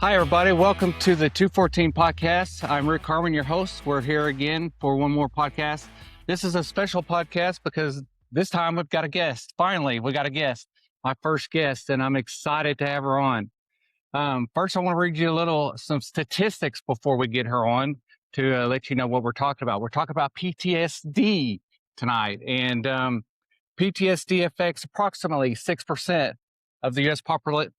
Hi, everybody. Welcome to the 214 podcast. I'm Rick Carman, your host. We're here again for one more podcast. This is a special podcast because this time we've got a guest. Finally, we got a guest, my first guest, and I'm excited to have her on. First, I want to read you some statistics before we get her on to let you know what we're talking about. We're talking about PTSD tonight, and PTSD affects approximately 6% of the U.S.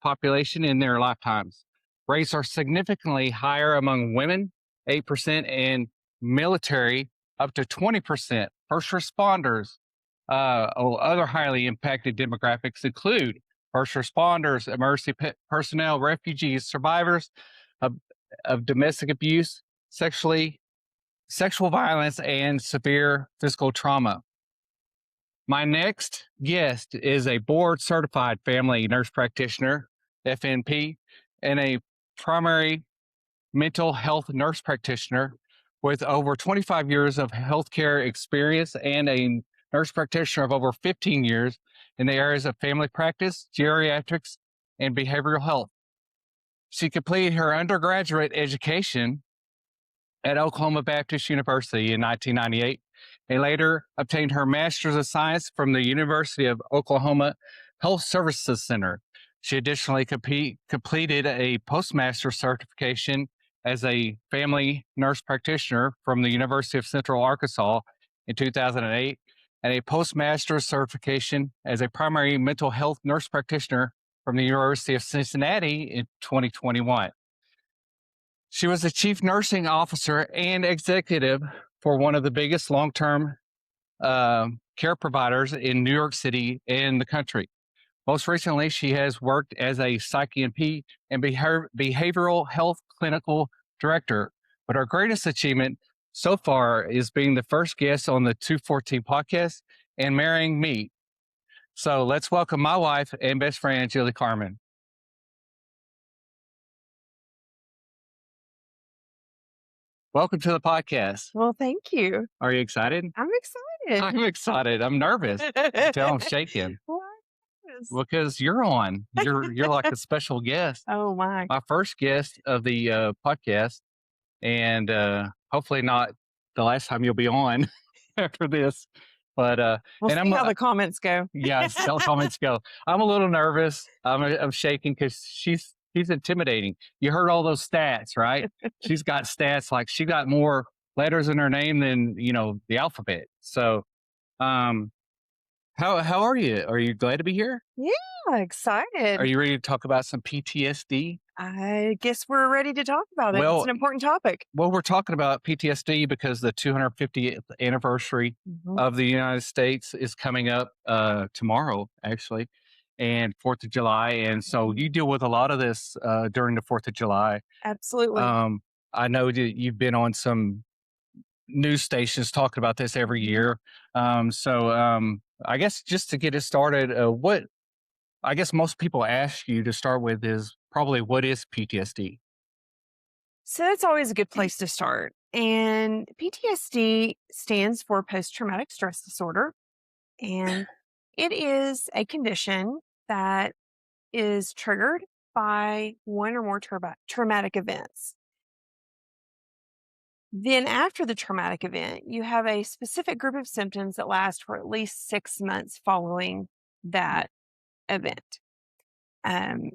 population in their lifetimes. Rates are significantly higher among women, 8%, and military, up to 20%. First responders, other highly impacted demographics include first responders, emergency personnel, refugees, survivors of domestic abuse, sexual violence, and severe physical trauma. My next guest is a board-certified family nurse practitioner, FNP, and a primary mental health nurse practitioner with over 25 years of healthcare experience and a nurse practitioner of over 15 years in the areas of family practice, geriatrics, and behavioral health. She completed her undergraduate education at Oklahoma Baptist University in 1998 and later obtained her Master's of Science from the University of Oklahoma Health Services Center. She additionally completed a postmaster certification as a family nurse practitioner from the University of Central Arkansas in 2008 and a postmaster certification as a primary mental health nurse practitioner from the University of Cincinnati in 2021. She was the chief nursing officer and executive for one of the biggest long-term care providers in New York City and the country. Most recently, she has worked as a psych NP and behavioral health clinical director. But her greatest achievement so far is being the first guest on the 214 podcast and marrying me. So let's welcome my wife and best friend, Julie Carman. Welcome to the podcast. Well, thank you. Are you excited? I'm excited. I'm excited. I'm nervous. I'm shaking. Why? Because you're on. You're like a special guest. Oh my first guest of the podcast, and hopefully not the last time you'll be on after this. But we'll and see how the comments go. Yeah, how comments go. I'm a little nervous. I'm shaking because she's intimidating. You heard all those stats, right? She's got stats like she got more letters in her name than the alphabet. So, how are you? Are you glad to be here? Yeah, excited. Are you ready to talk about some PTSD? I guess we're ready to talk about it. Well, it's an important topic. Well, we're talking about PTSD because the 250th anniversary of the United States is coming up tomorrow, actually, and 4th of July. And so you deal with a lot of this during the 4th of July. Absolutely. I know that you've been on some news stations talking about this every year. I guess just to get it started, what I guess most people ask you to start with is probably what is PTSD? So that's always a good place to start. And PTSD stands for post-traumatic stress disorder. And it is a condition that is triggered by one or more traumatic events. Then after the traumatic event, you have a specific group of symptoms that last for at least 6 months following that event. And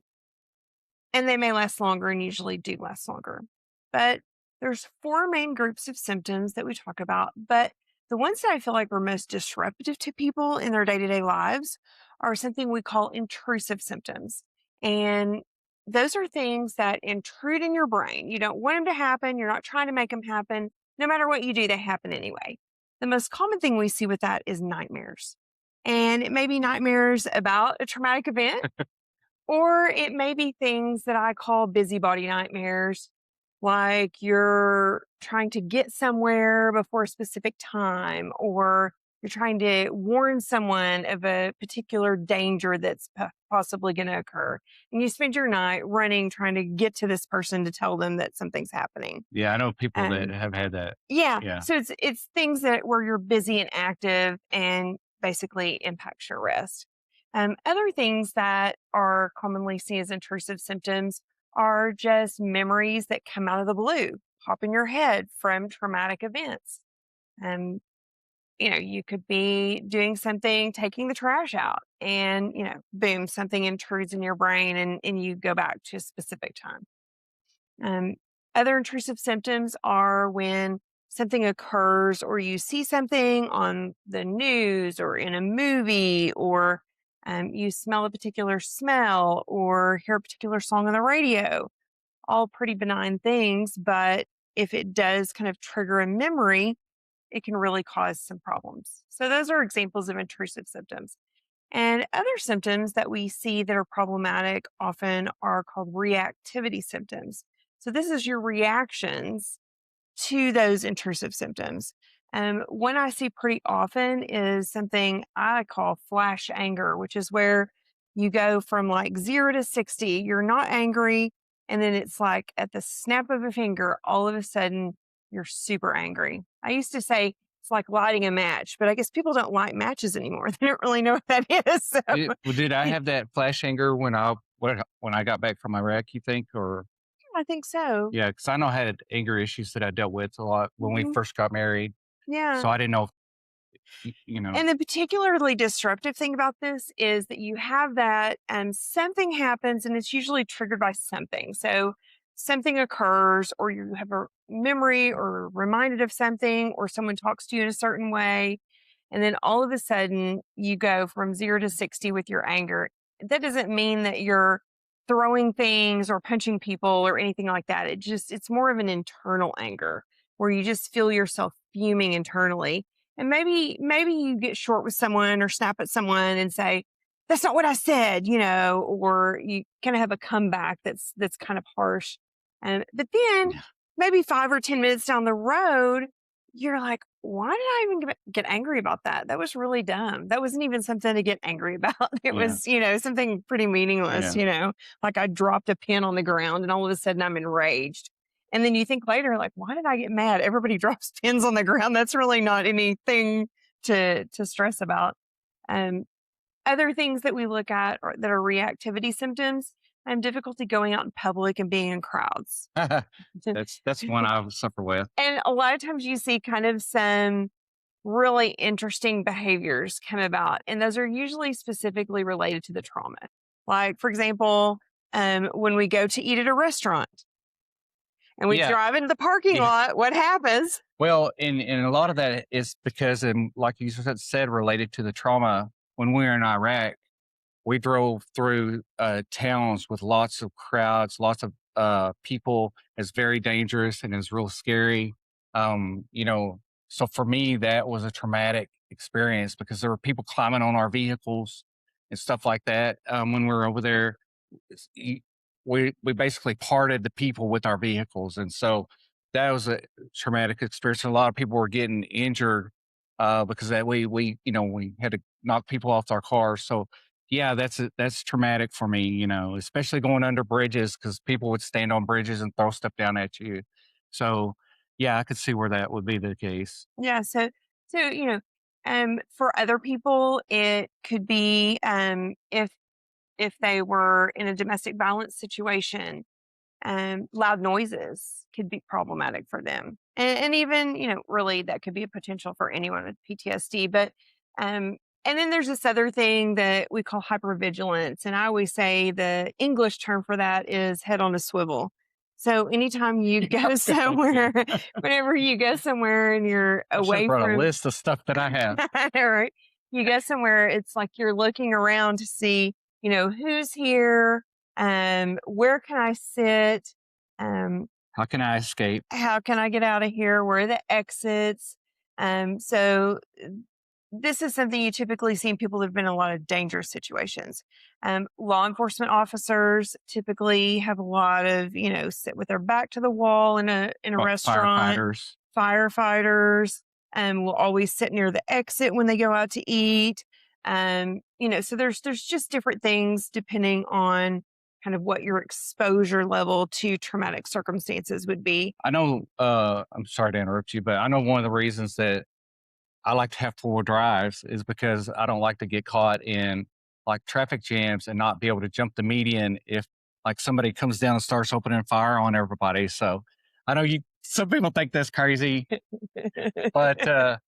they may last longer and usually do last longer. But there's 4 main groups of symptoms that we talk about. But the ones that I feel like are most disruptive to people in their day-to-day lives are something we call intrusive symptoms. And those are things that intrude in your brain. You don't want them to happen. You're not trying to make them happen. No matter what you do, they happen anyway. The most common thing we see with that is nightmares. And it may be nightmares about a traumatic event, or it may be things that I call busybody nightmares, like you're trying to get somewhere before a specific time, or you're trying to warn someone of a particular danger that's possibly going to occur. And you spend your night running, trying to get to this person to tell them that something's happening. Yeah, I know people that have had that. Yeah. So it's things where you're busy and active and basically impacts your rest. Other things that are commonly seen as intrusive symptoms are just memories that come out of the blue, pop in your head from traumatic events. Um, you could be doing something, taking the trash out, and, boom, something intrudes in your brain and you go back to a specific time. Um, Other intrusive symptoms are when something occurs or you see something on the news or in a movie, or you smell a particular smell or hear a particular song on the radio. All pretty benign things, but if it does kind of trigger a memory, it can really cause some problems. So, those are examples of intrusive symptoms. And other symptoms that we see that are problematic often are called reactivity symptoms. So, this is your reactions to those intrusive symptoms. One I see pretty often is something I call flash anger, which is where you go from like 0 to 60. You're not angry. And then it's like at the snap of a finger, all of a sudden, you're super angry. I used to say it's like lighting a match, but I guess people don't light matches anymore. They don't really know what that is. So, Did I have that flash anger when I got back from Iraq, you think? Or I think so. yeah, because I know I had anger issues that I dealt with a lot when we Mhm. first got married. Yeah. So I didn't know if, you know. And the particularly disruptive thing about this is that you have that and something happens and it's usually triggered by something. So something occurs or you have a memory or reminded of something or someone talks to you in a certain way. And then all of a sudden you go from 0 to 60 with your anger. That doesn't mean that you're throwing things or punching people or anything like that. It's more of an internal anger where you just feel yourself fuming internally, and maybe you get short with someone or snap at someone and say, "That's not what I said," or you kind of have a comeback that's kind of harsh. But then maybe 5 or 10 minutes down the road, you're like, "Why did I even get angry about that? That was really dumb. That wasn't even something to get angry about. It Yeah. was, something pretty meaningless. Like I dropped a pen on the ground and all of a sudden I'm enraged." And then you think later, like, why did I get mad? Everybody drops pins on the ground. That's really not anything to stress about. Um, Other things that we look at that are reactivity symptoms, difficulty going out in public and being in crowds. That's one I suffer with. And a lot of times you see kind of some really interesting behaviors come about, and those are usually specifically related to the trauma. Like, for example, when we go to eat at a restaurant and we Yeah. drive into the parking Yeah. lot, what happens? Well, and a lot of that is because, and like you said, related to the trauma. When we were in Iraq, we drove through towns with lots of crowds, lots of people. It's very dangerous and it's real scary. So for me, that was a traumatic experience because there were people climbing on our vehicles and stuff like that. When we were over there, it's- y- we basically parted the people with our vehicles, and so that was a traumatic experience. A lot of people were getting injured because that we had to knock people off our cars. So yeah, that's traumatic for me, especially going under bridges because people would stand on bridges and throw stuff down at you. So, yeah, I could see where that would be the case. Yeah. For other people, it could be if they were in a domestic violence situation, loud noises could be problematic for them. And even, really that could be a potential for anyone with PTSD. But, and then there's this other thing that we call hypervigilance. And I always say the English term for that is head on a swivel. So anytime you go somewhere, whenever you go somewhere and you're I should have away brought a from, list of stuff that I have. right? You go somewhere, it's like you're looking around to see, who's here, where can I sit, How can I escape? how can I get out of here, where are the exits. This is something you typically see in people that have been in a lot of dangerous situations. Law enforcement officers typically have a lot of, sit with their back to the wall in a restaurant. Firefighters. Firefighters will always sit near the exit when they go out to eat. So there's just different things depending on kind of what your exposure level to traumatic circumstances would be. I know, I'm sorry to interrupt you, but I know one of the reasons that I like to have 4 drives is because I don't like to get caught in like traffic jams and not be able to jump the median if like somebody comes down and starts opening fire on everybody. So I know some people think that's crazy, but hey,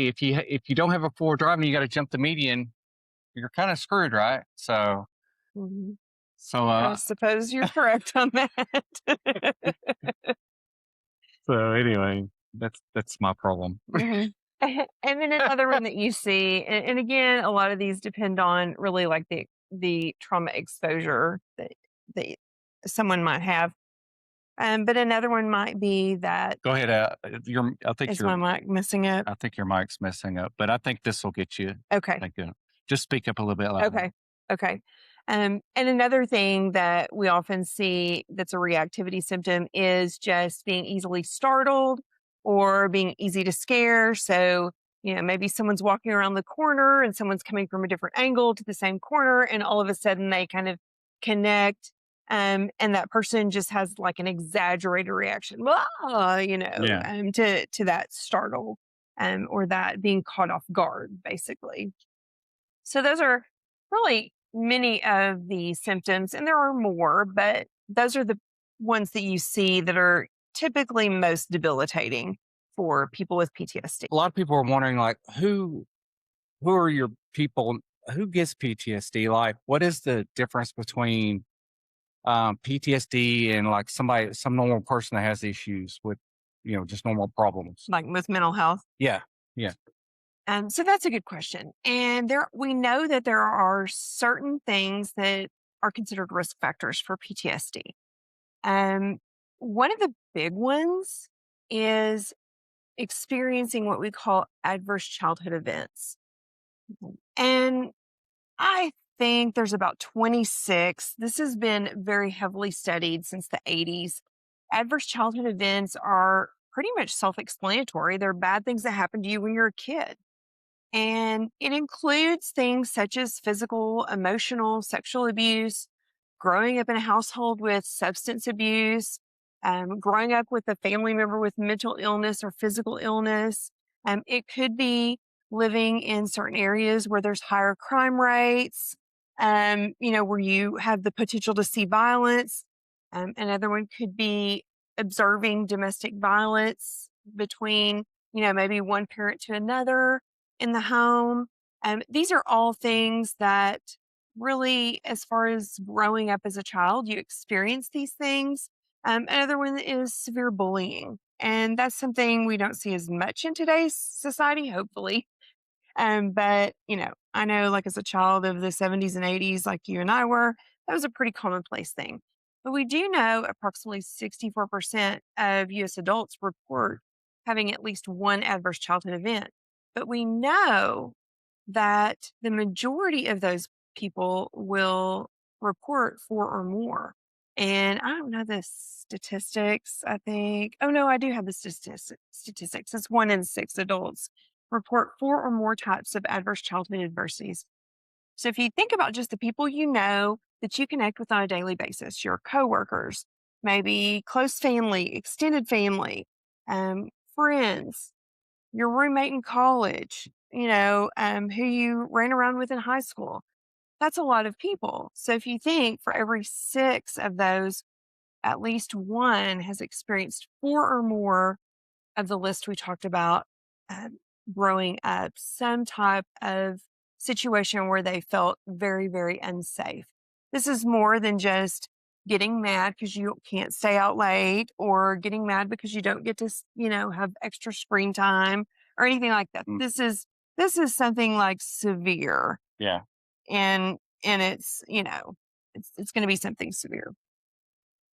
if you don't have a four-wheel drive and you got to jump the median, you're kind of screwed, right? So Mhm. so I suppose you're correct on that. so anyway, that's my problem. Mhm. And then another one that you see, and again, a lot of these depend on really like the trauma exposure that someone might have. But another one might be that Go ahead. is my mic messing up? I think your mic's messing up, but I think this will get you. Okay. Thank you. Just speak up a little bit louder. Okay. Okay. And another thing that we often see that's a reactivity symptom is just being easily startled or being easy to scare. So, maybe someone's walking around the corner and someone's coming from a different angle to the same corner, and all of a sudden they kind of connect. And that person just has like an exaggerated reaction, Yeah. to that startle, or that being caught off guard, basically. So those are really many of the symptoms, and there are more, but those are the ones that you see that are typically most debilitating for people with PTSD. A lot of people are wondering, like, who are your people? Who gets PTSD? Like, what is the difference between PTSD and like some normal person that has issues with, just normal problems? Like with mental health. Yeah. Yeah. So that's a good question. And we know that there are certain things that are considered risk factors for PTSD. Um, One of the big ones is experiencing what we call adverse childhood events. And I think there's about 26. This has been very heavily studied since the 80s. Adverse childhood events are pretty much self explanatory. They're bad things that happen to you when you're a kid. And it includes things such as physical, emotional, sexual abuse, growing up in a household with substance abuse, growing up with a family member with mental illness or physical illness. It could be living in certain areas where there's higher crime rates, where you have the potential to see violence. Another one could be observing domestic violence between, maybe one parent to another in the home. These are all things that really, as far as growing up as a child, you experience these things. Another one is severe bullying. And that's something we don't see as much in today's society, hopefully. But, I know like as a child of the 70s and 80s, like you and I were, that was a pretty commonplace thing. But we do know approximately 64% of US adults report having at least one adverse childhood event. But we know that the majority of those people will report four or more. And I don't know the statistics, I think. Oh, no, I do have the statistics. It's 1 in 6 adults report four or more types of adverse childhood adversities. So if you think about just the people you know that you connect with on a daily basis, your coworkers, maybe close family, extended family, friends, your roommate in college, who you ran around with in high school. That's a lot of people. So if you think for every 6 of those, at least one has experienced four or more of the list we talked about, growing up, some type of situation where they felt very, very unsafe. This is more than just getting mad because you can't stay out late or getting mad because you don't get to, have extra screen time or anything like that. Mm. This is something like severe. Yeah. And it's, it's going to be something severe.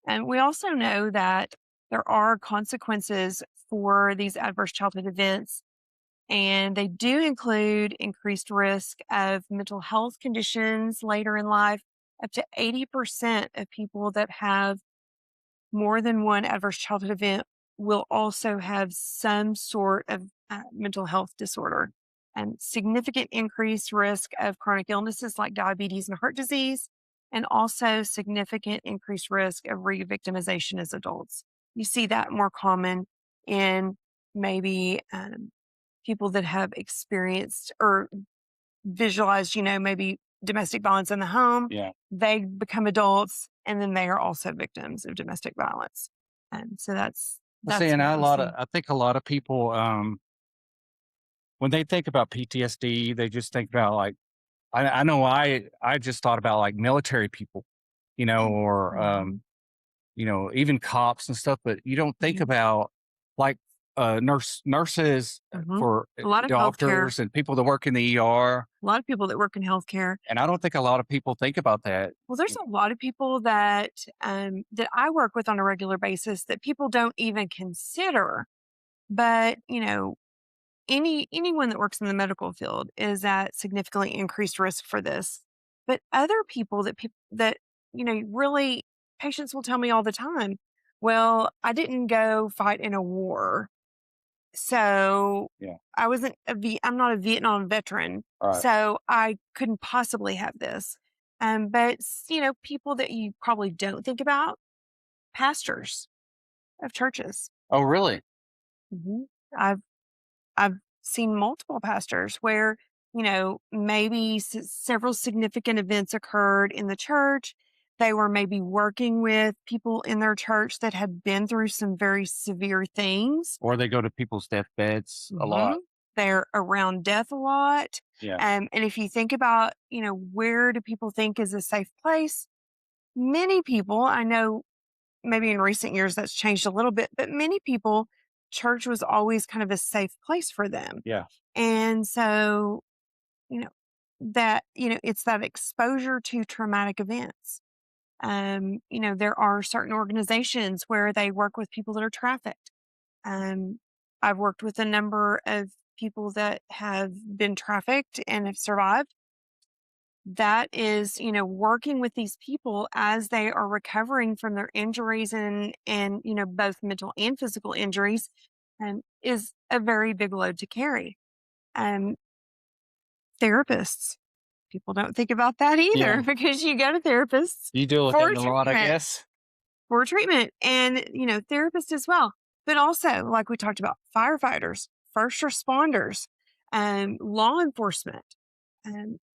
And we also know that there are consequences for these adverse childhood events, and they do include increased risk of mental health conditions later in life. Up to 80% of people that have more than one adverse childhood event will also have some sort of mental health disorder, and significant increased risk of chronic illnesses like diabetes and heart disease, and also significant increased risk of re-victimization as adults. You see that more common in maybe people that have experienced or visualized, maybe domestic violence in the home. Yeah. They become adults, and then they are also victims of domestic violence. And so that's And what I think a lot of people, when they think about PTSD, they just think about like, I know I just thought about like military people, or, Mhm. even cops and stuff, but you don't think Mhm. about like, nurses, Mhm. for A lot of healthcare. doctors and people that work in the ER. A lot of people that work in healthcare. And I don't think a lot of people think about that. Well, there's a lot of people that that I work with on a regular basis that people don't even consider. But anyone that works in the medical field is at significantly increased risk for this. But other people that really, patients will tell me all the time, well, I didn't go fight in a war, so Yeah. I'm not a Vietnam veteran, All right. so I couldn't possibly have this. But people that you probably don't think about, pastors of churches. Oh, really? Mhm. I've I've seen multiple pastors where, maybe several significant events occurred in the church. They were maybe working with people in their church that had been through some very severe things. Or they go to people's deathbeds a lot. Mhm. They're around death a lot. Yeah. And if you think about, where do people think is a safe place? Many people, I know maybe in recent years that's changed a little bit, but many people, church was always kind of a safe place for them. Yeah. And so, it's that exposure to traumatic events. There are certain organizations where they work with people that are trafficked. Um, I've worked with a number of people that have been trafficked and have survived. That is, working with these people as they are recovering from their injuries and both mental and physical injuries, is a very big load to carry. Um, Therapists, people don't think about that either Yeah. because you go to therapists You deal with for it a lot, I treatment, guess. and therapists as well, but also like we talked about, firefighters, first responders, law enforcement.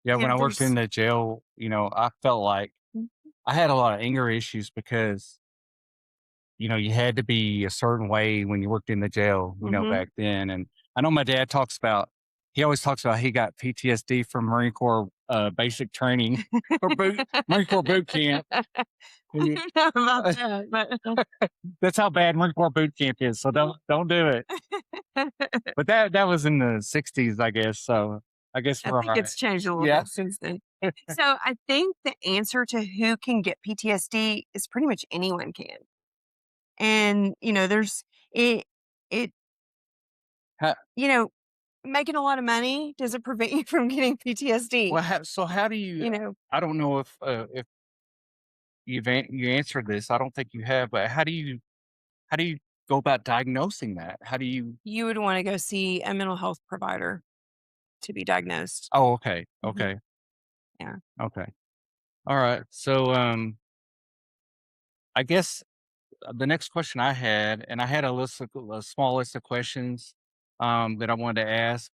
Yeah, when I worked in There's the jail, I felt like I had a lot of anger issues because, you had to be a certain way when you worked in the jail, Mhm. back then. And I know my dad he always talks about he got PTSD from Marine Corps basic training or Marine Corps boot camp. I don't know about that, but That's how bad Marine Corps boot camp is. So don't do it. But that was in the 60s, I guess. So I guess I we're think all right. it's changed a little Yeah. bit since then. So I think the answer to who can get PTSD is pretty much anyone can. And, there's it it Ha- you know, making a lot of money doesn't prevent you from getting PTSD. Well, how do you? You know, I don't know if you answered this. I don't think you have. But how do you go about diagnosing that? How do you? you would want to go see a mental health provider to be diagnosed. Oh, okay, Mhm. okay, Yeah. okay. All right. So, I guess the next question I had, and I had a small list of questions, that I wanted to ask.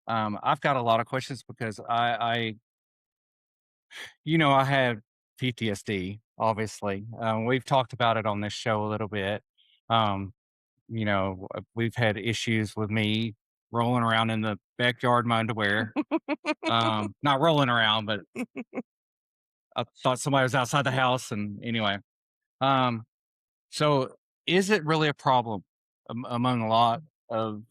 I've got a lot of questions because I have PTSD. Obviously, we've talked about it on this show a little bit. Um, we've had issues with me rolling around in the backyard in my underwear. Not rolling around, but I thought somebody was outside the house. And anyway, um, so is it really a problem among a lot of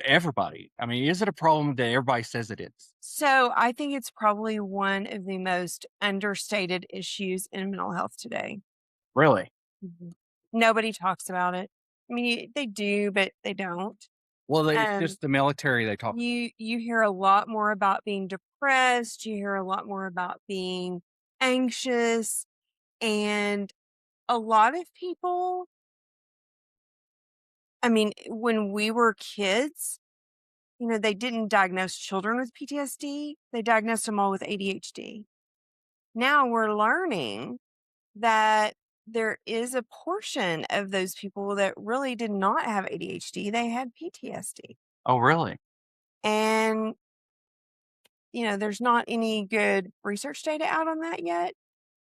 everybody? I mean, is it a problem that everybody says it is? So I think it's probably one of the most understated issues in mental health today. Really? Mhm. Nobody talks about it. I mean, they do, but they don't. Well, it's Um, just the military they talk. you hear a lot more about being depressed. You hear a lot more about being anxious, and a lot of people. I mean, when we were kids, they didn't diagnose children with PTSD. They diagnosed them all with ADHD. Now we're learning that there is a portion of those people that really did not have ADHD. They had PTSD. Oh, really? And, there's not any good research data out on that yet,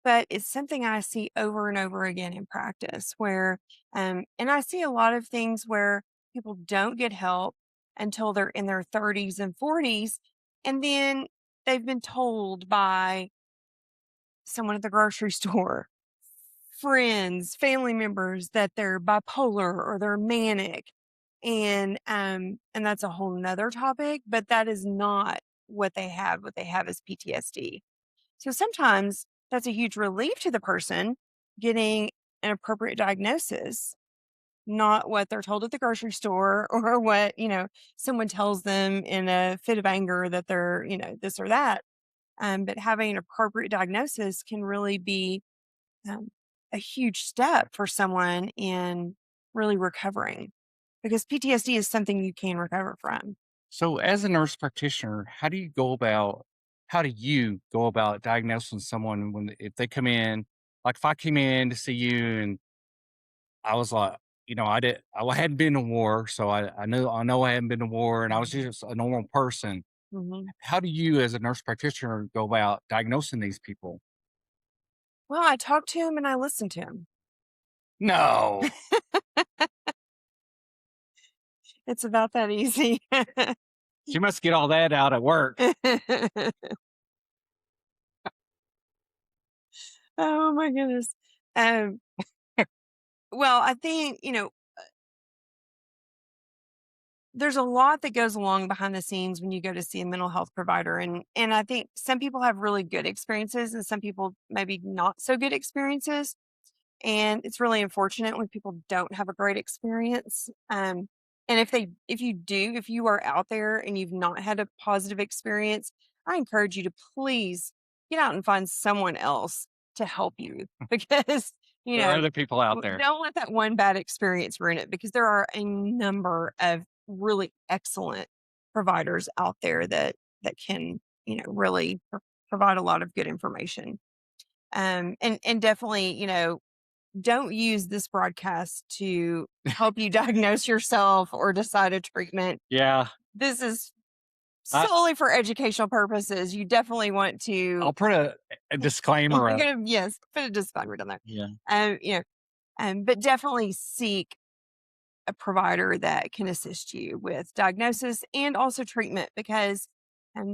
but it's something I see over and over again in practice where, and I see a lot of things where people don't get help until they're in their 30s and 40s. And then they've been told by someone at the grocery store, friends, family members that they're bipolar or they're manic. And that's a whole nother topic, but that is not what they have. What they have is PTSD. So sometimes that's a huge relief to the person getting an appropriate diagnosis, not what they're told at the grocery store or what, someone tells them in a fit of anger that they're, this or that. But having an appropriate diagnosis can really be um, a huge step for someone in really recovering because PTSD is something you can recover from. So, as a nurse practitioner, how do you go about diagnosing someone if they come in? Like, if I came in to see you and I was like, I hadn't been to war, so I know I hadn't been to war, and I was just a normal person. Hmm. How do you, as a nurse practitioner, go about diagnosing these people? Well, I talk to him and I listen to him. No, It's about that easy. she must get all that out at work. Oh my goodness. Um, well, I think, there's a lot that goes along behind the scenes when you go to see a mental health provider. And I think some people have really good experiences and some people maybe not so good experiences. And it's really unfortunate when people don't have a great experience. And if you are out there and you've not had a positive experience, I encourage you to please get out and find someone else to help you because, you There are know, other people out there. don't let that one bad experience ruin it because there are a number of really excellent providers out there that can, really provide a lot of good information. And definitely, don't use this broadcast to help you diagnose yourself or decide a treatment. Yeah, This is I, solely for educational purposes. You definitely want to, I'll put a disclaimer you're up. gonna, yes, put a disclaimer down there. Yeah. Um, you know, but definitely seek a provider that can assist you with diagnosis and also treatment because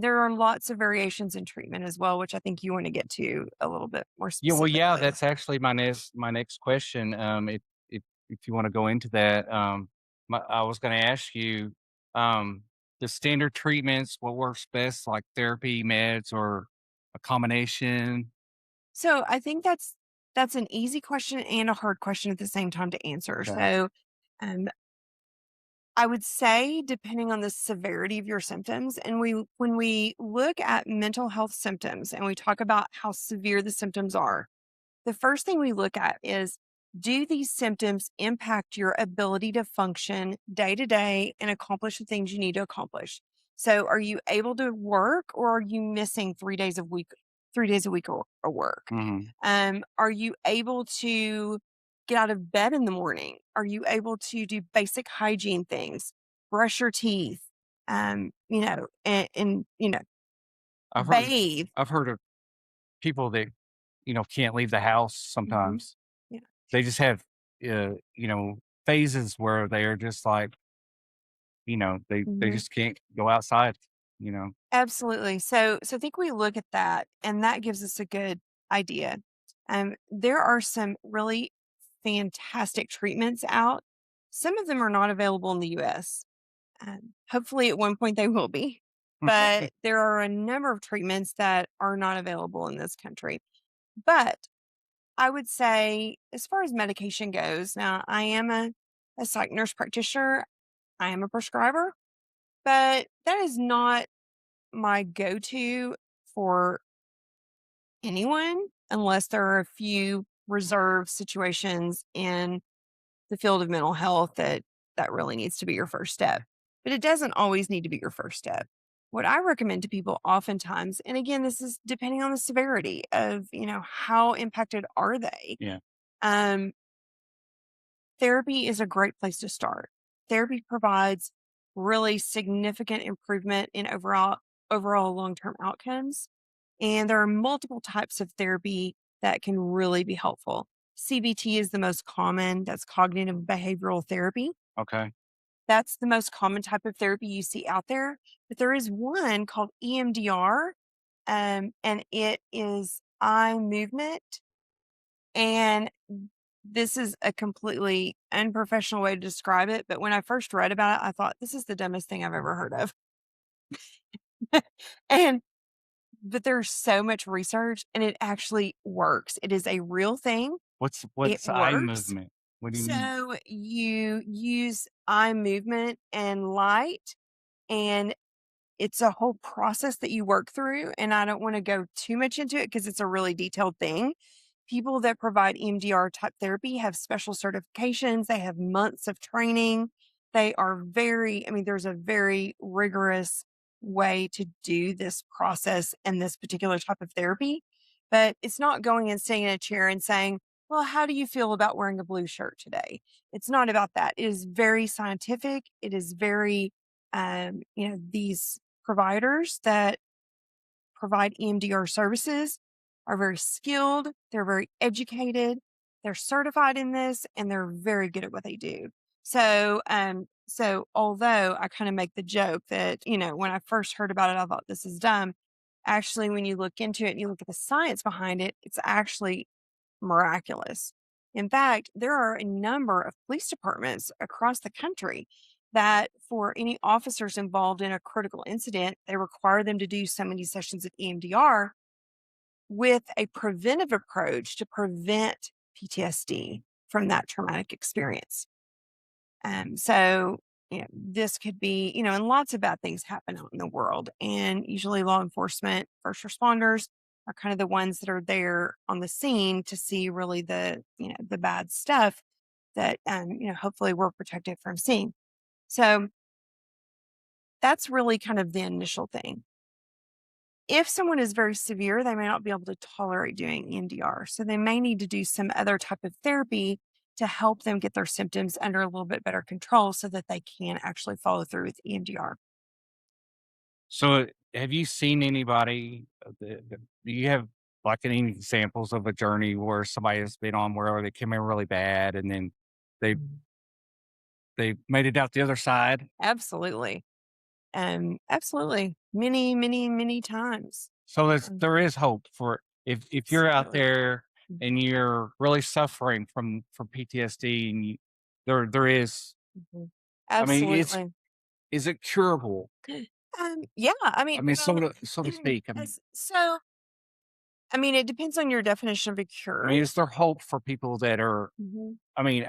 there are lots of variations in treatment as well, which I think you want to get to a little bit more Yeah, well, yeah, specifically. that's actually my next question. If you want to go into that, I was going to ask you, um, the standard treatments, what works best, like therapy, meds, or a combination. So I think that's an easy question and a hard question at the same time to answer. Okay. So um, I would say depending on the severity of your symptoms, and when we look at mental health symptoms and we talk about how severe the symptoms are, the first thing we look at is do these symptoms impact your ability to function day to day and accomplish the things you need to accomplish? So are you able to work or are you missing 3 days a week or work? Hmm. Are you able to get out of bed in the morning? Are you able to do basic hygiene things, brush your teeth, and I've heard bathe? I've heard of people that can't leave the house Mhm. sometimes. Yeah. They just have phases where they are just like they Mhm. just can't go outside. You know. Absolutely. So I think we look at that and that gives us a good idea. There are some really fantastic treatments out. Some of them are not available in the US. Hopefully at one point they will be. But there are a number of treatments that are not available in this country. But I would say as far as medication goes, now I am a psych nurse practitioner. I am a prescriber, but that is not my go-to for anyone unless there are a few reserved situations in the field of mental health that really needs to be your first step. But it doesn't always need to be your first step. What I recommend to people oftentimes, and again, this is depending on the severity of, how impacted are they? Yeah. Um, Therapy is a great place to start. Therapy provides really significant improvement in overall overall long-term outcomes. And there are multiple types of therapy that can really be helpful. CBT is the most common, that's cognitive behavioral therapy. Okay. That's the most common type of therapy you see out there. But there is one called EMDR, and it is eye movement. And this is a completely unprofessional way to describe it. But when I first read about it, I thought, this is the dumbest thing I've ever heard of. and but there's so much research and it actually works. It is a real thing. It What's eye works. movement? What do you mean? So you use eye movement and light, and it's a whole process that you work through. And I don't want to go too much into it because it's a really detailed thing. People that provide EMDR type therapy have special certifications, they have months of training. They are very, I mean, there's a very rigorous way to do this process and this particular type of therapy. But it's not going and sitting in a chair and saying, well, how do you feel about wearing a blue shirt today? It's not about that. It is very scientific. It is very, these providers that provide EMDR services are very skilled, they're very educated, they're certified in this, and they're very good at what they do. So although I kind of make the joke that, when I first heard about it, I thought this is dumb. Actually, when you look into it and you look at the science behind it, it's actually miraculous. In fact, there are a number of police departments across the country that for any officers involved in a critical incident, they require them to do so many sessions of EMDR with a preventive approach to prevent PTSD from that traumatic experience. So, this could be, and lots of bad things happen out in the world. And usually law enforcement, first responders are kind of the ones that are there on the scene to see really the bad stuff that, hopefully we're protected from seeing. So that's really kind of the initial thing. If someone is very severe, they may not be able to tolerate doing EMDR. So they may need to do some other type of therapy to help them get their symptoms under a little bit better control so that they can actually follow through with EMDR. So, have you seen anybody? Do you have like any examples of a journey where somebody has been on where they came in really bad and then they they made it out the other side? Absolutely. Absolutely. Many, many, many times. So Um, there is hope for if you're out absolutely. there and you're really suffering from PTSD and there is. Mhm. I mean, Absolutely. is it curable? Yeah, I I mean, mean, well, so to speak. so, I mean, it depends on your definition of a I cure. mean, is there hope for people that are? Mhm. I mean,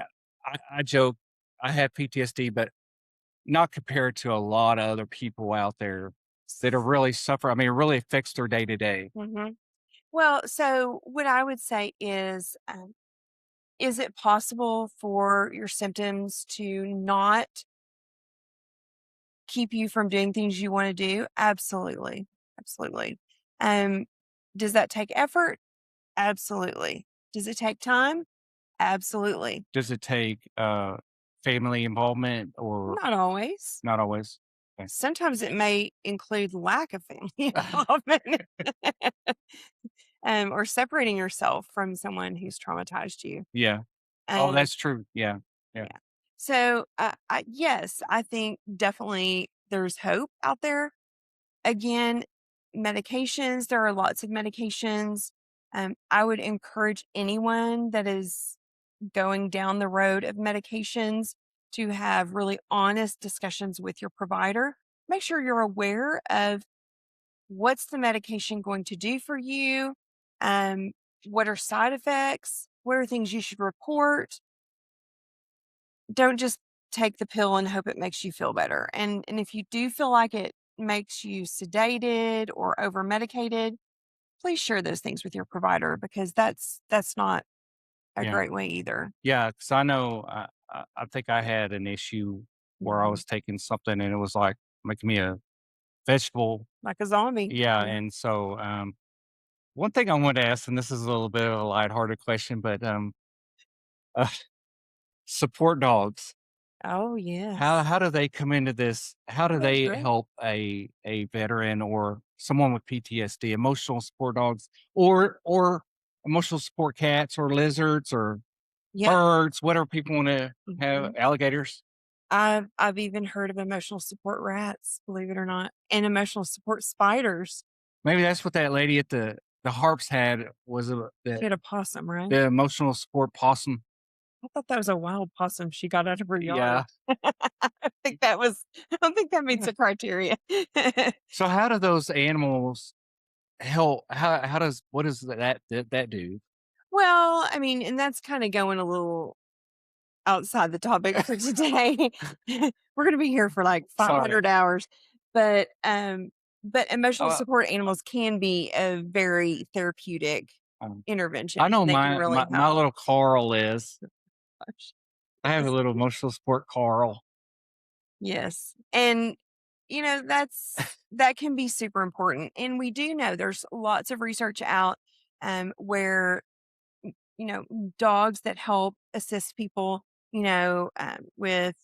I joke I have PTSD, but not compared to a lot of other people out there that are really suffer. I mean, it really affects their day to day. Mhm. Well, so what I would say is it possible for your symptoms to not keep you from doing things you want to do? Absolutely. Absolutely. Um, does that take effort? Absolutely. Does it take time? Absolutely. Does it take family involvement or Not always. not always? Okay. Sometimes it may include lack of family involvement, or separating yourself from someone who's traumatized you. Yeah. Oh, Um, that's true. Yeah. Yeah. yeah. So, yes, I think definitely there's hope out there. Again, medications, there are lots of medications. I would encourage anyone that is going down the road of medications to have really honest discussions with your provider. Make sure you're aware of what's the medication going to do for you, um, what are side effects, what are things you should report. Don't just take the pill and hope it makes you feel better. And if you do feel like it makes you sedated or over medicated, please share those things with your provider because that's not a Yeah. great way either. Yeah. Because I know I think I had an issue where I Mhm. was taking something and it was like making me a vegetable. Like a zombie. Yeah. Yeah. And so one thing I wanted to ask, and this is a little bit of a lighthearted question, but uh, support dogs. Oh, yes. How do they come into this? How do That's they great. help a veteran or someone with PTSD, emotional support dogs, or emotional support cats or lizards or Yeah. birds, whatever people want to have, Mhm. alligators? I've even heard of emotional support rats, believe it or not, and emotional support spiders. Maybe that's what that lady at the Harps had, was She had a possum, right? the emotional support possum. I thought that was a wild possum she got out of her Yeah. yard. I don't think that meets the criteria. So how do those animals help? How does what does that do? Well, I mean, and that's kind of going a little outside the topic for today. We're going to be here for like Sorry. 500 hours, but emotional Uh, support animals can be a very therapeutic um, intervention. I know They can really my help. little Carl is. Gosh. I have a Yes. little emotional support Carl. Yes. And that can be super important. And we do know there's lots of research out where dogs that help assist people, with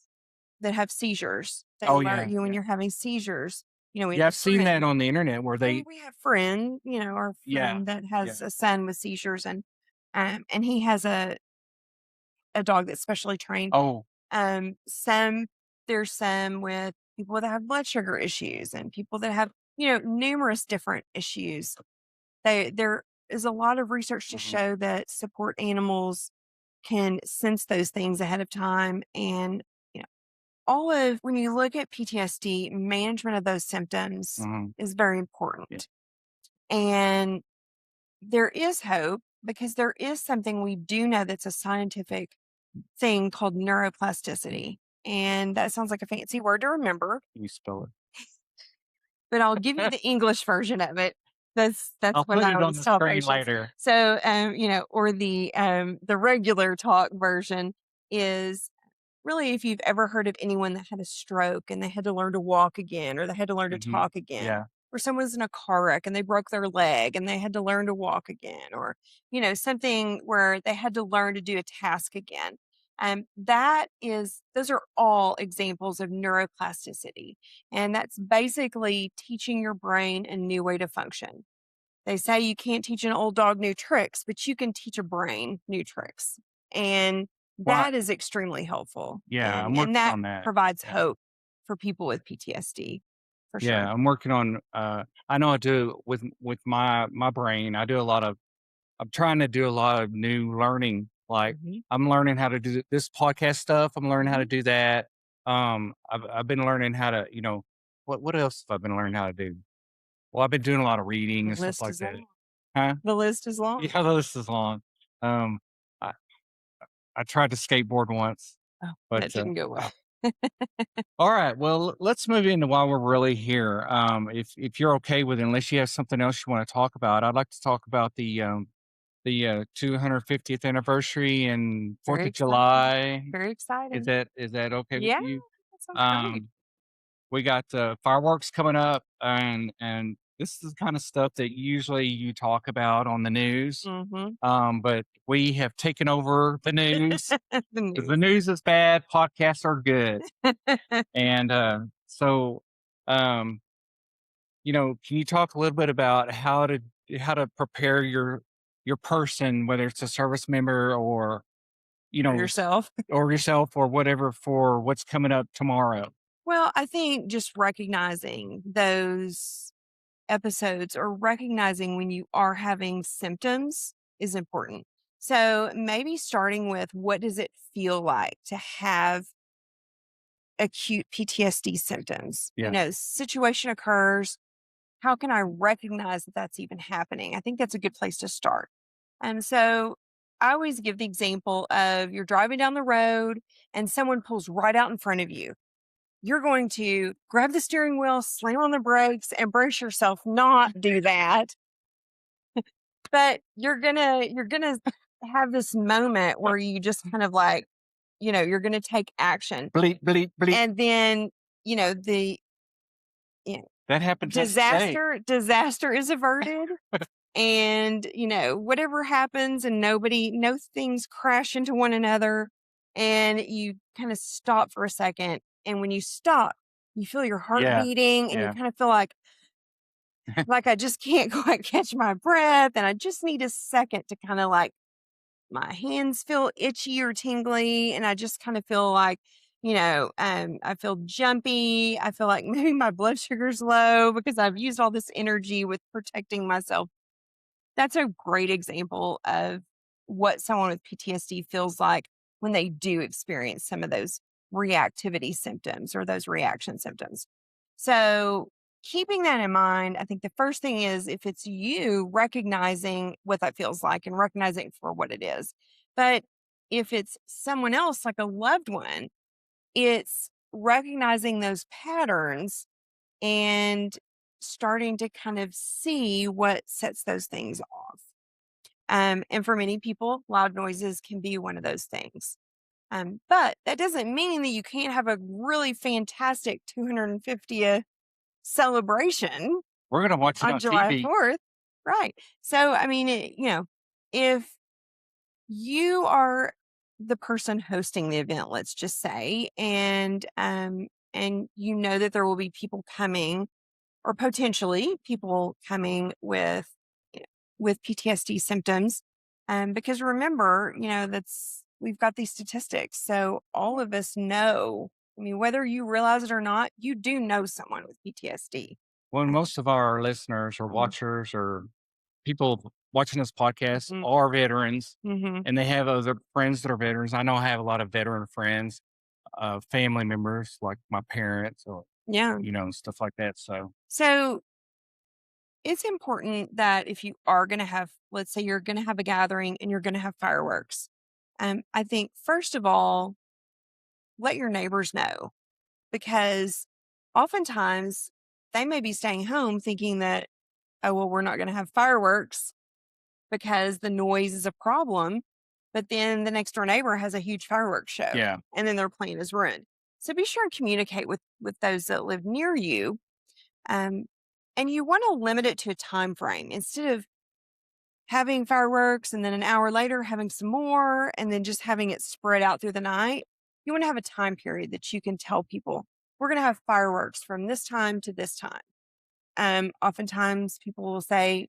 that have seizures. They Oh alert yeah, you when yeah, you're having seizures. We yeah. have I've a seen that friend. on the internet where Well, they, we have friend, our yeah, friend that yeah. has a son with seizures, and he has a dog that's specially trained. Oh, Some there's some with people that have blood sugar issues and people that have, numerous different issues. There is a lot of research to mhm, show that support animals can sense those things ahead of time. And, all of when you look at PTSD, management of those symptoms mhm, is very yeah. important. And there is hope because there is something we do know that's a scientific thing called neuroplasticity. And that sounds like a fancy word to remember, Can you spell but I'll give you it? the English version of it. That's I'll what put I it on always the tell screen patients. later. So, or the regular talk version is really if you've ever heard of anyone that had a stroke and they had to learn to walk again, or they had to learn to Hmm. talk again, Yeah. or someone's in a car wreck and they broke their leg and they had to learn to walk again, or, something where they had to learn to do a task again. Those are all examples of neuroplasticity. And that's basically teaching your brain a new way to function. They say you can't teach an old dog new tricks, but you can teach a brain new tricks. And Well, that is extremely helpful. yeah, I'm And working that on that. provides Yeah. hope for people with PTSD for Yeah, sure. I'm working on. I know I do with my brain. I do a lot of. I'm trying to do a lot of new learning. Like Mhm. I'm learning how to do this podcast stuff. I'm learning how to Mhm. do that. I've been learning how to, what else have I been learning how to do? Well, I've been doing a lot of reading The and stuff list like is that. long. Huh? The list is long. Yeah, the list is long. Um, I, I tried to skateboard once, Oh, but that didn't go well. all right. Well, let's move into why we're really here. If you're okay with it, unless you have something else you want to talk about, I'd like to talk about the 250th anniversary and Fourth Very of exciting. July. Very exciting. Is that okay with Yeah, you? that sounds great. Um, we got fireworks coming up, and this is the kind of stuff that usually you talk about on the news. Hmm. But we have taken over the news. The 'Cause the news. news is bad, podcasts are good. And so, um, can you talk a little bit about how to prepare your person, whether it's a service member or For yourself. or yourself or whatever, for what's coming up tomorrow? Well, I think just recognizing those episodes or recognizing when you are having symptoms is important. So maybe starting with what does it feel like to have acute PTSD symptoms? Yeah. Situation occurs. How can I recognize that that's even happening? I think that's a good place to start. And so I always give the example of you're driving down the road and someone pulls right out in front of you. You're going to grab the steering wheel, slam on the brakes, and brace yourself not do that. But you're gonna have this moment where you just kind of like, you're gonna take action. Bleep, bleep, bleep. And then, the you know, That happened today. disaster is averted. And, whatever happens and no things crash into one another, and you kind of stop for a second. And when you stop, you feel your heart beating and you kind of feel like I just can't quite catch my breath. And I just need a second to kind of like, my hands feel itchy or tingly. And I just kind of feel like, I feel jumpy. I feel like maybe my blood sugar's low because I've used all this energy with protecting myself. That's a great example of what someone with PTSD feels like when they do experience some of those reactivity symptoms or those reaction symptoms. So, keeping that in mind, I think the first thing is if it's you, recognizing what that feels like and recognizing it for what it is. But if it's someone else, like a loved one, it's recognizing those patterns and starting to kind of see what sets those things off. And for many people, loud noises can be one of those things. But that doesn't mean that you can't have a really fantastic 250th celebration. We're going to watch it on July TV. 4th. Right. So, I mean, if you are the person hosting the event, let's just say, and you know that there will be people coming or potentially people coming with PTSD symptoms. Because remember, we've got these statistics. So all of us know, I mean, whether you realize it or not, you do know someone with PTSD. When most of our listeners or watchers or people watching this podcast are veterans and they have other friends that are veterans. I know I have a lot of veteran friends, family members like my parents or, stuff like that. So it's important that if you are going to have, let's say you're going to have a gathering and you're going to have fireworks. I think first of all, let your neighbors know, because oftentimes they may be staying home thinking that, oh, well, we're not going to have fireworks because the noise is a problem. But then the next door neighbor has a huge fireworks show. Yeah. And then their plan is ruined. So be sure and communicate with those that live near you. And you want to limit it to a time frame instead of having fireworks and then an hour later having some more and then just having it spread out through the night. You want to have a time period that you can tell people, we're going to have fireworks from this time to this time. Oftentimes people will say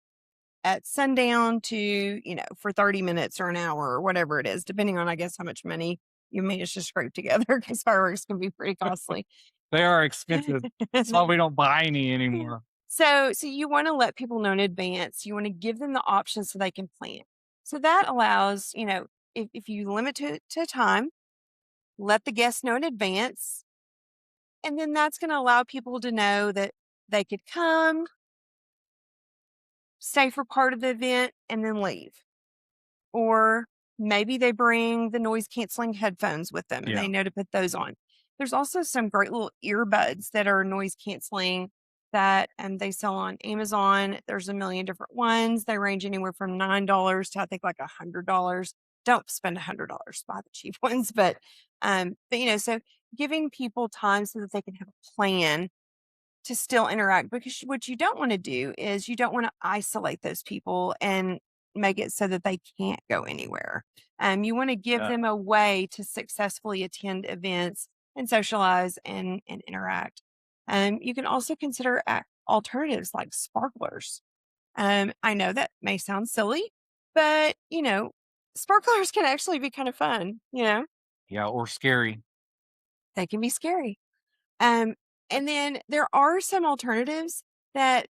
at sundown to, for 30 minutes or an hour or whatever it is, depending on, I guess, how much money you manage to scrape together, because fireworks can be pretty costly. They are expensive. That's why we don't buy any anymore. So you want to let people know in advance. You want to give them the options so they can plan. So that allows, if you limit to time, let the guests know in advance. And then that's going to allow people to know that they could come, stay for part of the event, and then leave. Or maybe they bring the noise canceling headphones with them and they know to put those on. There's also some great little earbuds that are noise canceling that they sell on Amazon. There's a million different ones. They range anywhere from $9 to I think like $100. Don't spend $100, buy the cheap ones. But so giving people time so that they can have a plan to still interact, because what you don't want to do is you don't want to isolate those people and make it so that they can't go anywhere. You want to give them a way to successfully attend events and socialize and interact. You can also consider alternatives like sparklers. I know that may sound silly, but sparklers can actually be kind of fun, Yeah, or scary. They can be scary. And then there are some alternatives that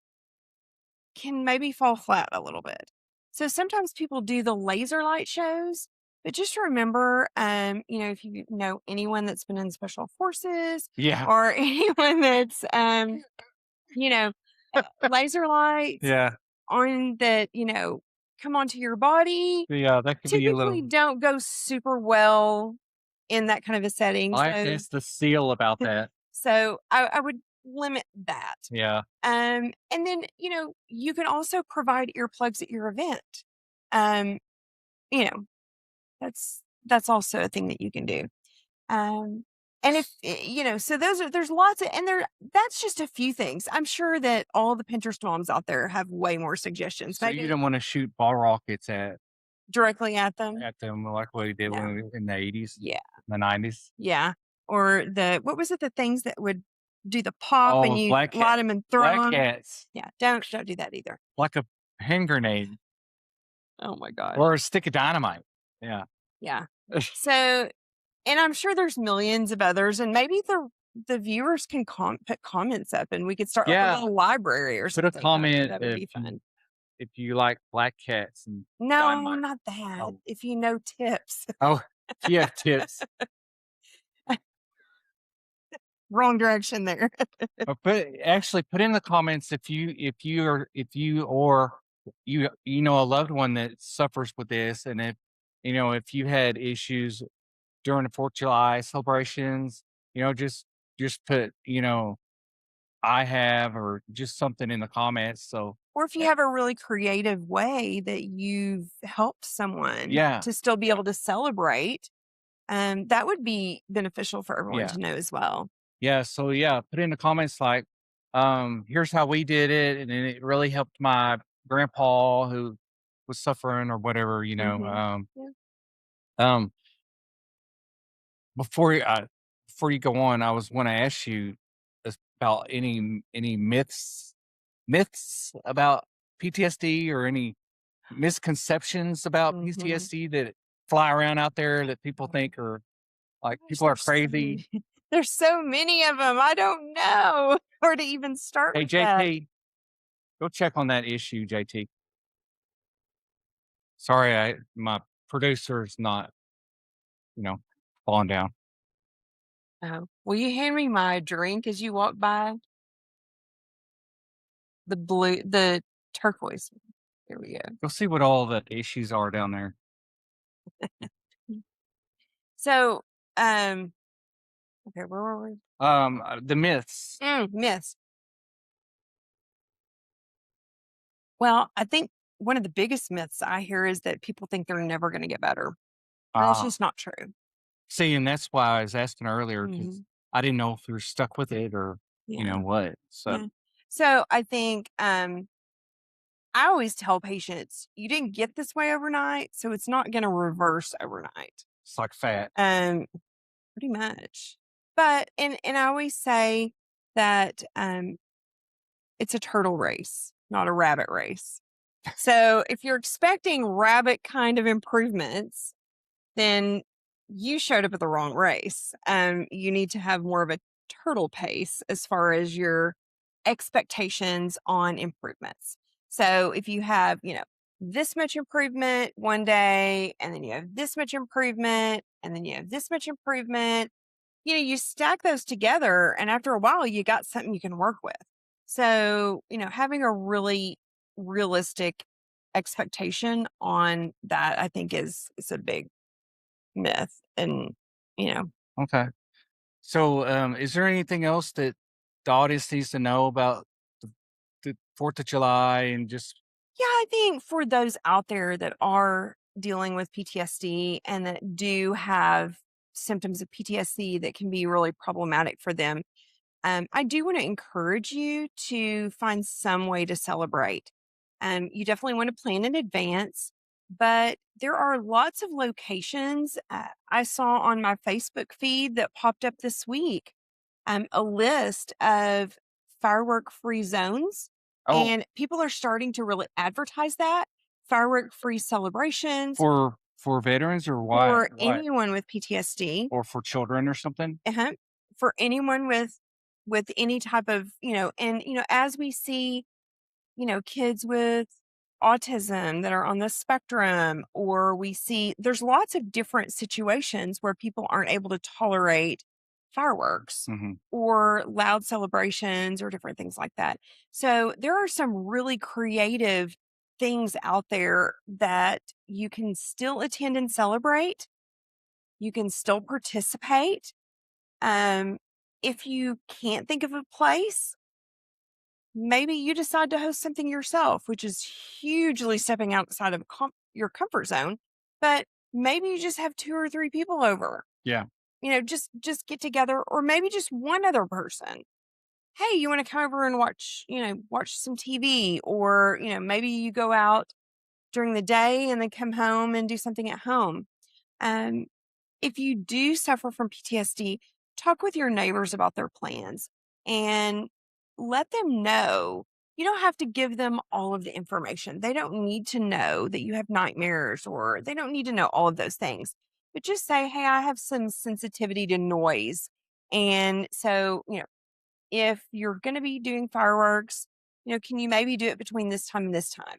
can maybe fall flat a little bit. So sometimes people do the laser light shows, but just remember, if you know anyone that's been in special forces, or anyone that's, laser lights, on that, come onto your body. Yeah, that could be a little. Typically don't go super well in that kind of a setting. I asked the seal about that. So I would limit that. Yeah. And then, you can also provide earplugs at your event. That's also a thing that you can do. And if, so there's lots of, and that's just a few things. I'm sure that all the Pinterest moms out there have way more suggestions. So you don't want to shoot ball rockets at directly at them. like what he did No. in the 80s, Yeah. the 90s. Yeah. Or what was it? The things that would do the pop and Oh, you black light them and throw black them. cats, Yeah. Don't do that either. like a hand grenade Oh my gosh. or a stick of dynamite. Yeah. Yeah. So, and I'm sure there's millions of others, and maybe the viewers can put comments up, and we could start like a Yeah. little library or Put something. a comment That would be fun. if you like black cats and No, dynamite. not that. Oh. If you know tips. Oh, if you have tips. Wrong direction there. Or put in the comments if you know a loved one that suffers with this, and if you had issues during the 4th of July celebrations, just put I have, or just something in the comments. So Or if you have a really creative way that you've helped someone Yeah. to still be able to celebrate, that would be beneficial for everyone Yeah. to know as well. Yeah, so put in the comments like, here's how we did it, and then it really helped my grandpa who was suffering or whatever, Yeah. Um, before you go on, I was want to ask you about any myths about PTSD, or any misconceptions about Mhm. PTSD that fly around out there that people think are like people are crazy. There's so many of them. I don't know where to even start Hey, with that. JT, go check on that issue, JT. Sorry, my producer's not, falling down. Oh, will you hand me my drink as you walk by? The turquoise. Here we go. Go see what all the issues are down there. So, okay, where were we? The myths. Myths. Well, I think one of the biggest myths I hear is that people think they're never going to get better. And that's just not true. See, and that's why I was asking earlier, because Mhm. I didn't know if you're stuck with it or Yeah. what. So Yeah. So I think I always tell patients, you didn't get this way overnight, so it's not going to reverse overnight. it's like fat. Pretty much. But and I always say that it's a turtle race, not a rabbit race. So if you're expecting rabbit kind of improvements, then you showed up at the wrong race. You need to have more of a turtle pace as far as your expectations on improvements. So if you have, this much improvement one day, and then you have this much improvement, and then you have this much improvement, you stack those together, and after a while, you got something you can work with. So, having a really realistic expectation on that, I think is a big myth. And, Okay. So, is there anything else that the audience needs to know about the 4th of July and just? yeah, I think for those out there that are dealing with PTSD and that do have symptoms of PTSD that can be really problematic for them, I do want to encourage you to find some way to celebrate. You definitely want to plan in advance, but there are lots of locations. I saw on my Facebook feed that popped up this week a list of firework free zones, Oh, and people are starting to really advertise that firework free celebrations for veterans, or for what? anyone with PTSD. Or for children or something? Uh-huh. For anyone with any type of, and as we see, kids with autism that are on the spectrum, or we see there's lots of different situations where people aren't able to tolerate fireworks Mhm. or loud celebrations or different things like that. So there are some really creative things out there that you can still attend and celebrate. You can still participate. um, if you can't think of a place, maybe you decide to host something yourself, which is hugely stepping outside of your comfort zone. But maybe you just have 2 or 3 people over. Yeah. Just get together, or maybe just one other person. Hey, you want to come over and watch some TV, or maybe you go out during the day and then come home and do something at home. If you do suffer from PTSD, talk with your neighbors about their plans and let them know. You don't have to give them all of the information. They don't need to know that you have nightmares, or they don't need to know all of those things. But just say, hey, I have some sensitivity to noise. And so, if you're going to be doing fireworks, can you maybe do it between this time and this time?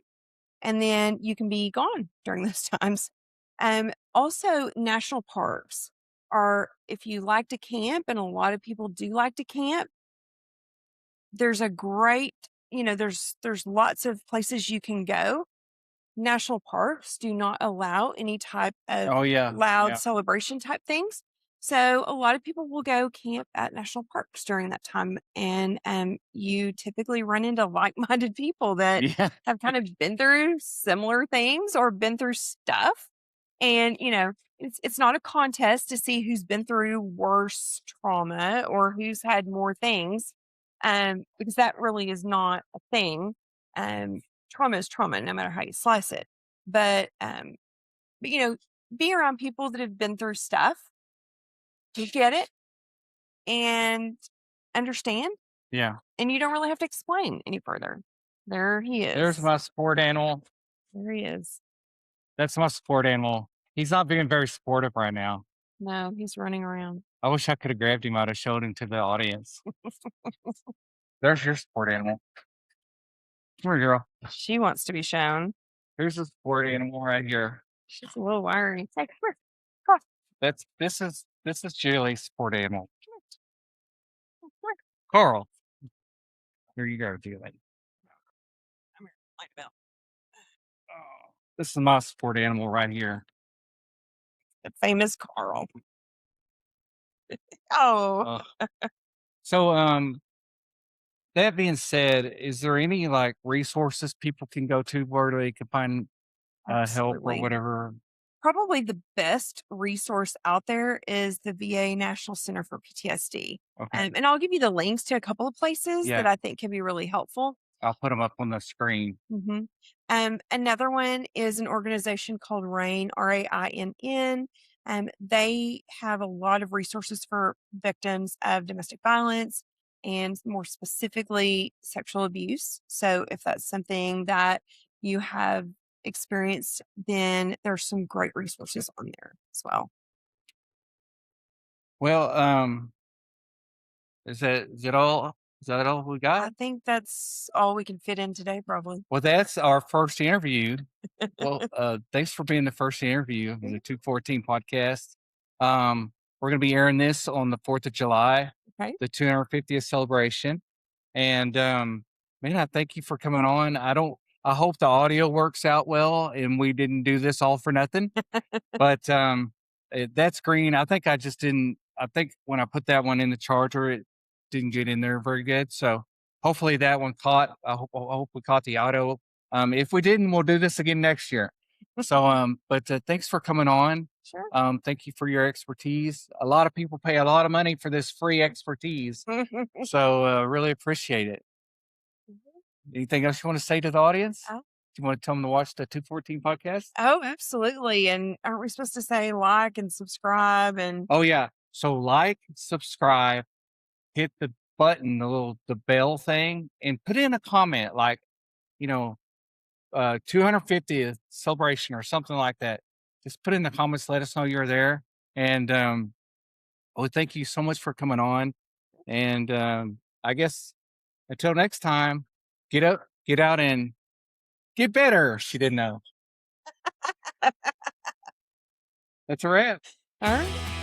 And then you can be gone during those times. Also, national parks are, if you like to camp, and a lot of people do like to camp, there's a great, there's lots of places you can go. National parks do not allow any type of loud celebration type things. So a lot of people will go camp at national parks during that time. And you typically run into like-minded people that have kind of been through similar things or been through stuff. And, it's not a contest to see who's been through worse trauma or who's had more things, because that really is not a thing. Trauma is trauma, no matter how you slice it. But be around people that have been through stuff, to get it and understand. Yeah. And you don't really have to explain any further. There he is. There's my sport animal. There he is. That's my sport animal. He's not being very sportive right now. No, he's running around. I wish I could have grabbed him out and showed him to the audience. There's your sport animal. Come here, girl. She wants to be shown. Here's a sport animal right here. She's a little wiry. Hey, come here. Come on. This is Julie's sport animal. Carl. Here you go, Julie. Come here. Light the bell. Oh, this is my sport animal right here. The famous Carl. Oh. So, that being said, is there any resources people can go to where they can find help or whatever? Probably the best resource out there is the VA National Center for PTSD. Okay. And I'll give you the links to a couple of places that I think can be really helpful. I'll put them up on the screen. Mm-hmm. Another one is an organization called RAINN, RAINN. They have a lot of resources for victims of domestic violence and more specifically sexual abuse. So if that's something that you have experienced, then there's some great resources on there as well. Well, is that all? Is that all we got? I think that's all we can fit in today, probably. Well, that's our first interview. Well, thanks for being the first interview in the 214 podcast. We're going to be airing this on the 4th of July, the 250th celebration. And man, I thank you for coming on. I hope the audio works out well and we didn't do this all for nothing. But that's green. I think when I put that one in the charger, it didn't get in there very good. So hopefully that one caught. I hope we caught the audio. If we didn't, we'll do this again next year. So, but thanks for coming on. Sure. Thank you for your expertise. A lot of people pay a lot of money for this free expertise. So really appreciate it. Anything else you want to say to the audience? Do you want to tell them to watch the 214 podcast? Oh, absolutely. And aren't we supposed to say like and subscribe? And oh yeah. So like, subscribe, hit the button, the bell thing, and put in a comment 250th celebration or something like that. Just put in the comments, let us know you're there. And well, thank you so much for coming on. And I guess until next time, get out and get better. She didn't know. That's a wrap. All right.